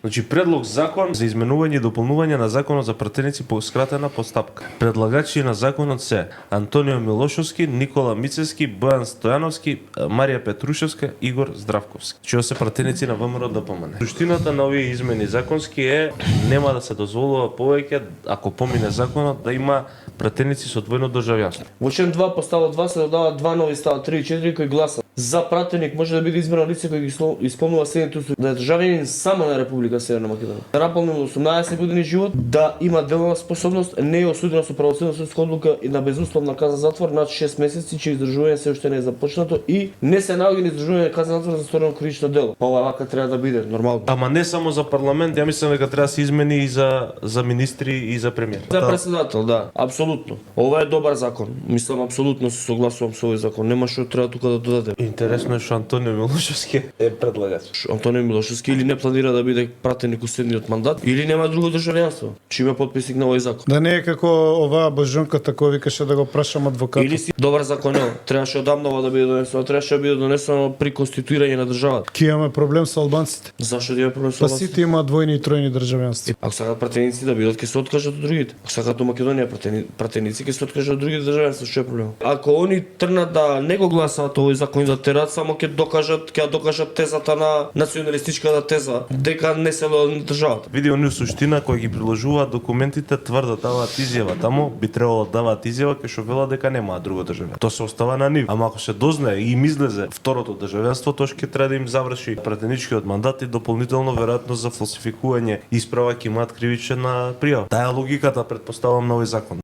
Значи предлог закон за изменување и дополнување на законот за пратеници по скратена постапка. Предлагачи на законот се Антонио Милошовски, Никола Мицевски, Бојан Стојановски, Марија Петрушевска, Игор Здравковски. Чио се пратеници на ВМРО ДПМН. Суштината на овие измени законски е нема да се дозволува повеќе ако помине законот да има пратеници со двојно државјанство. Во член 2 по ставот 2 се додава два нови ставот 3 и 4 кои гласат: за пратеник може да биде избрано лице кој ги исполнува следните услови: да е државјанин само на Република Северна Македонија, да наполнил 18 години живот, да има делова способност, не е осудено со правосудна судска одлука и на безусловна казна затвор над 6 месеци, чие издржување се уште не е започнато и не се наоѓа на издржување на казна затвор за сторено кривично дело. Ова вака треба да биде нормално. Ама не само за парламент, ја мислам дека треба да се измени и за министри и за премиер. За председател, да, апсолутно. Ова е добар закон. Мислам апсолутно се согласувам со овој закон. Нема што треба тука да додадем. Интересно е што Антонио Милошевски е предлагач. Антонио Милошевски или не планира да биде пратеник у следниот мандат, или нема друго државјанство. Чи има потписник на овој закон. Да не е како оваа божунката која викаше да го прашам адвокатот. Или си добар закон е. Требаше одамнава да биде донесено, требаше да биде донесено при конституирање на државата. Ки имаме проблем со албанците. Зашто да има проблем со Па албанците? сите имаат двојни и тројни државјанства. Ако сакаат пратеници да бидат, ќе се откажат од другите. Ако сакаат до Македонија пратеници, ќе се откажат од другите државјанства, што е проблемот? Ако они трнат да не го гласаат овој закон за терат, само ќе докажат тезата на националистичката теза дека не се на државата. Види они суштина кои ги приложуваат документите тврдо даваат изјава таму, би требало да даваат изјава кај што велат дека немаат друго државјанство. Тоа се остава на нив. Ама ако се дознае и им излезе второто државјанство, тоа ќе треба да им заврши пратеничкиот мандат и дополнително веројатно за фалсификување исправа ќе имаат кривична пријава. Таа е логиката, претпоставам, на овој закон.